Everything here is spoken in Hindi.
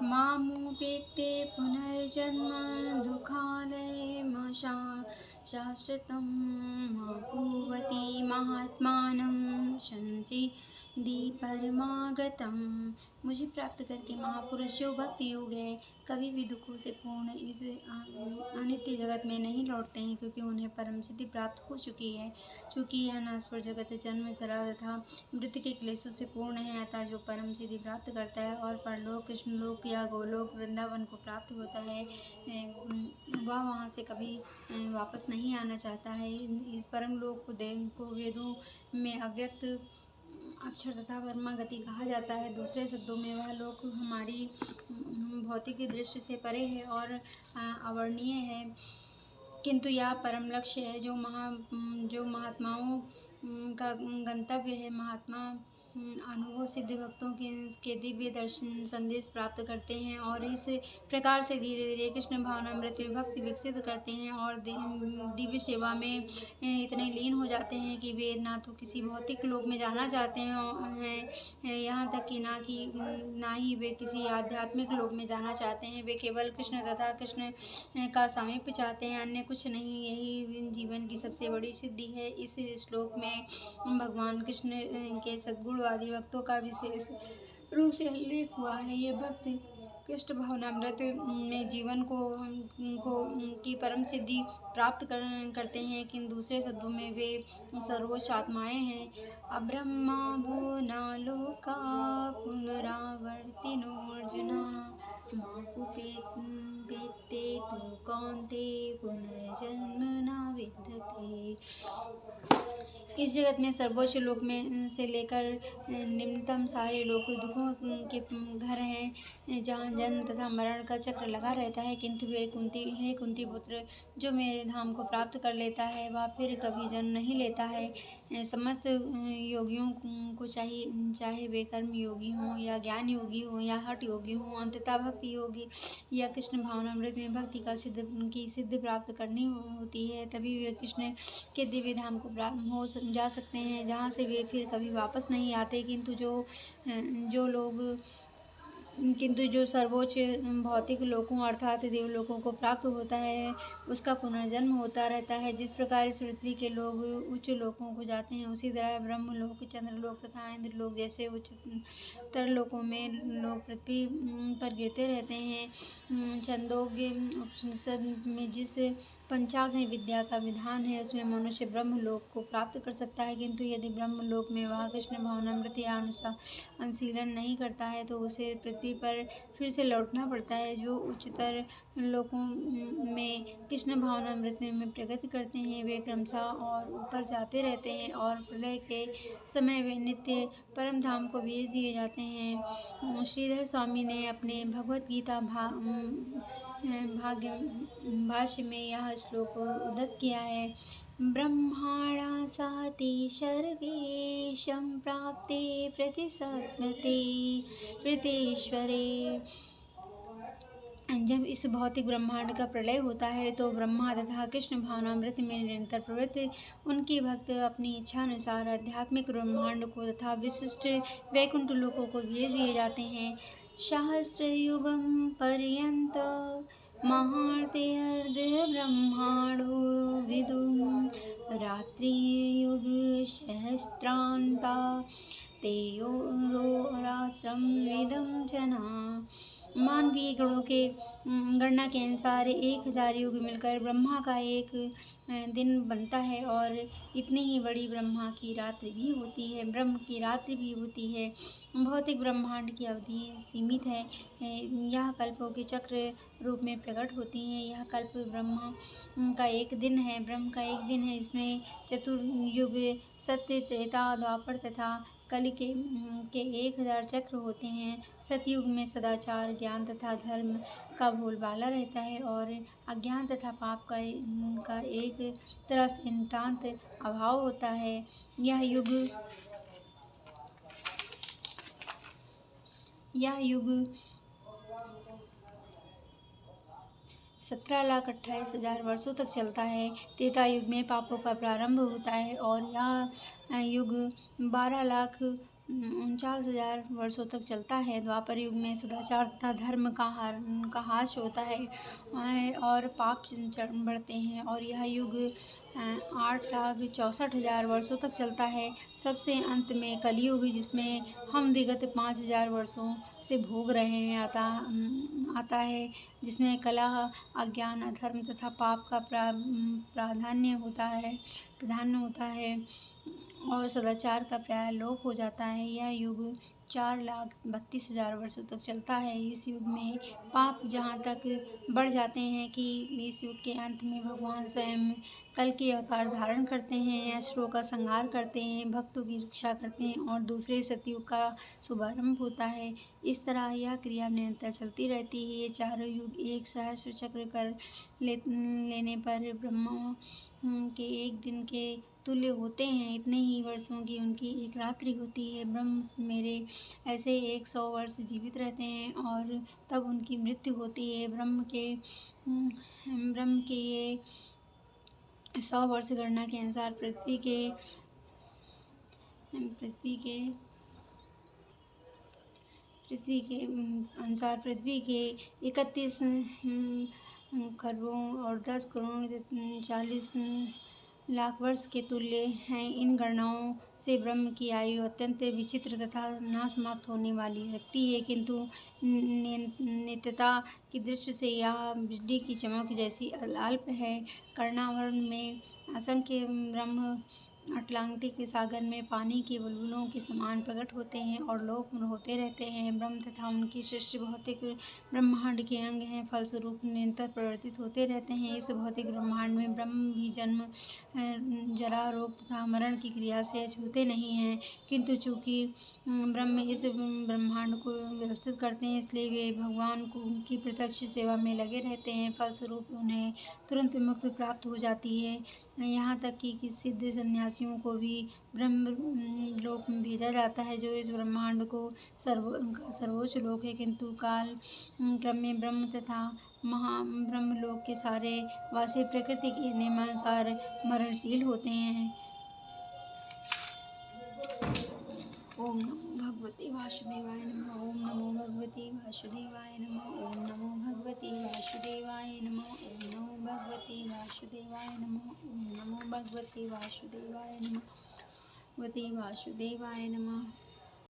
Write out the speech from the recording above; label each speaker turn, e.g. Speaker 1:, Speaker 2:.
Speaker 1: मामुपेत्य पुनर्जन्म दुःखालयमशा शाश्वतं भूवति महात्मानं संसिद्धि परमागतम्। मुझे प्राप्त करके महापुरुष जो भक्ति योग है कभी भी दुखों से पूर्ण इस अनित्य जगत में नहीं लौटते हैं, क्योंकि उन्हें परम सिद्धि प्राप्त हो चुकी है। चूँकि यह नाशवर जगत जन्म जरा तथा मृत्यु के क्लेशों से पूर्ण है, अतः जो परम सिद्धि प्राप्त करता है और परलोक कृष्णलोक या गोलोक वृंदावन को प्राप्त होता है, वह वहाँ से कभी वापस नहीं आना चाहता है। इस परम लोक को वेदों में अव्यक्त अक्षर तथा वर्मा गति कहा जाता है। दूसरे शब्दों में वह लोक हमारी भौतिक दृष्टि से परे है और अवर्णनीय है, किंतु यह परम लक्ष्य है जो महात्माओं का गंतव्य है। महात्मा अनुभव सिद्ध भक्तों के दिव्य दर्शन संदेश प्राप्त करते हैं और इस प्रकार से धीरे धीरे कृष्ण भावनामृत में भक्ति विकसित करते हैं और दिव्य सेवा में इतने लीन हो जाते हैं कि वे ना तो किसी भौतिक लोक में जाना चाहते हैं, यहाँ तक कि ना ही वे किसी आध्यात्मिक लोक में जाना चाहते हैं। वे केवल कृष्ण तथा कृष्ण का सामीप्य चाहते हैं, अन्य कुछ नहीं। यही जीवन की सबसे बड़ी सिद्धि है। इस श्लोक में भगवान कृष्ण के सद्गुणवादी भक्तों का विशेष रूप से उल्लेख हुआ है। ये भक्त कृष्ण भावनामृत में जीवन को की परम सिद्धि प्राप्त करते हैं, किंतु दूसरे शब्दों में वे सर्वोच्च आत्माएं हैं। अब्रह्मा भुवना लोका पुनरावर्तिनो अर्जुना मापुपेत्ते तु कौन्ते पुनर्जन्म न विद्यते। इस जगत में सर्वोच्च लोक में से लेकर निम्नतम सारे लोग दुखों के घर हैं, जहाँ जन्म तथा मरण का चक्र लगा रहता है। किंतु वे कुंती पुत्र, जो मेरे धाम को प्राप्त कर लेता है वह फिर कभी जन्म नहीं लेता है। समस्त योगियों को चाहे वे कर्म योगी हों या ज्ञान योगी हों या हठ योगी हों, अंततः भक्ति योगी या कृष्ण भावनामृत में भक्ति का सिद्ध प्राप्त करनी होती है, तभी वे कृष्ण के दिव्य धाम को प्राप्त हो जा सकते हैं, जहाँ से वे फिर कभी वापस नहीं आते। किंतु जो सर्वोच्च भौतिक लोकों अर्थात देवलोकों को प्राप्त होता है, उसका पुनर्जन्म होता रहता है। जिस प्रकार इस पृथ्वी के लोग उच्च लोकों को जाते हैं, उसी तरह ब्रह्मलोक, चंद्रलोक तथा इंद्रलोक जैसे उच्चतर लोकों में लोग पृथ्वी पर गिरते रहते हैं। छंदोग्य उपनिषद में जिस पंचाग्नि विद्या का विधान है, उसमें मनुष्य ब्रह्मलोक को प्राप्त कर सकता है, किंतु यदि ब्रह्मलोक में वह कृष्ण भावनामृत या अनुशीलन नहीं करता है तो उसे पृथ्वी पर फिर से लौटना पड़ता है। जो उच्चतर लोकों में कृष्ण भावनामृत में प्रगति करते हैं, वे क्रमशः और ऊपर जाते रहते हैं और प्रलय के समय वे नित्य परम धाम को भेज दिए जाते हैं। श्रीधर स्वामी ने अपने भगवत गीता भाष्य में यह श्लोक उद्धृत किया है। ब्रह्माणा साति सर्वेशं प्राप्ते प्रतिसत्मते प्रीतेश्वरे। जब इस भौतिक ब्रह्मांड का प्रलय होता है तो ब्रह्मा तथा कृष्ण भावनामृत में निरंतर प्रवृत्त उनकी भक्त अपनी इच्छा अनुसार आध्यात्मिक ब्रह्मांड को तथा विशिष्ट वैकुंठ लोकों को भेज दिए जाते हैं। सहस्रयुगं पर्यंत महार्ते ब्रह्मांडो विदुं रात्रियुग सहस्रांता तेयो रात्रं विदं जना। मानवीय गणना के अनुसार 1000 युग मिलकर ब्रह्मा का एक दिन बनता है और इतनी ही बड़ी ब्रह्म की रात्रि भी होती है। भौतिक ब्रह्मांड की अवधि सीमित है। यह कल्पों के चक्र रूप में प्रकट होती हैं। यह कल्प ब्रह्म का एक दिन है, इसमें चतुर्युग सत्य, त्रेता, द्वापर तथा कलि के 1000 चक्र होते हैं। सतयुग में सदाचार, ज्ञान तथा धर्म का बोलबाला रहता है और अज्ञान तथा पाप का एक तरह से नितांत अभाव होता है। यह युग 17,28,000 वर्षों तक चलता है। त्रेता युग में पापों का प्रारंभ होता है और यह युग 12,49,000 वर्षों तक चलता है। द्वापर युग में सदाचार तथा धर्म का ह्रास होता है और पाप बढ़ते हैं, और यह युग 8,64,000 वर्षों तक चलता है। सबसे अंत में कलयुग, जिसमें हम विगत 5,000 वर्षों से भोग रहे हैं, आता है, जिसमें कलह, अज्ञान, अधर्म तथा पाप का प्राधान्य होता है और सदाचार का प्राय लोप हो जाता है। यह युग 4,32,000 वर्षों तक चलता है। इस युग में पाप जहाँ तक बढ़ जाते हैं कि इस युग के अंत में भगवान स्वयं कल के अवतार धारण करते हैं, असुरों का संहार करते हैं, भक्तों की रक्षा करते हैं और दूसरे सतयुग का शुभारंभ होता है। इस तरह यह क्रिया निरंतर चलती रहती है। ये चारों युग एक सहस्र चक्र कर लेने पर ब्रह्मा के एक दिन के तुल्य होते हैं। इतने ही वर्षों की उनकी एक रात्रि होती है। ब्रह्म मेरे ऐसे 100 वर्ष जीवित रहते हैं और तब उनकी मृत्यु होती है। ब्रह्म के ये 100 वर्ष गणना के अनुसार पृथ्वी के 31 खरबों और 10 करोड़ 40 लाख वर्ष के तुल्य हैं। इन गणनाओं से ब्रह्म की आयु अत्यंत विचित्र तथा न समाप्त होने वाली लगती है, किंतु नित्यता की दृष्टि से यह बिजली की चमक जैसी अल्प है। कर्णावरण में असंख्य ब्रह्म अटलांटिक सागर में पानी के बुलबुलों के समान प्रकट होते हैं और लोप होते रहते हैं। ब्रह्म तथा उनकी सृष्टि भौतिक ब्रह्मांड के अंग हैं, फलस्वरूप निरंतर परिवर्तित होते रहते हैं। इस भौतिक ब्रह्मांड में ब्रह्म भी जन्म, जरा, रोग तथा मरण की क्रिया से अछूते नहीं हैं, किंतु चूँकि ब्रह्म इस ब्रह्मांड को व्यवस्थित करते हैं, इसलिए वे भगवान की प्रत्यक्ष सेवा में लगे रहते हैं। फलस्वरूप उन्हें तुरंत मुक्ति प्राप्त हो जाती है। यहाँ तक कि सिद्ध सन्यासियों को भी ब्रह्म लोक में भेजा जाता है, जो इस ब्रह्मांड को सर्वोच्च लोक है, किंतु काल क्रम में ब्रह्म तथा ब्रह्मलोक के सारे वासी प्रकृति के नियमानुसार मरणशील होते हैं। ओम नमो भगवते वासुदेवाय नमः। ओम नमो भगवते वासुदेवाय नमः। ओम नमो भगवते वासुदेवाय नमः। ओम नमो भगवते वासुदेवाय नमः। ओम नमो भगवते वासुदेवाय नमः। भगवते वासुदेवाय नमः।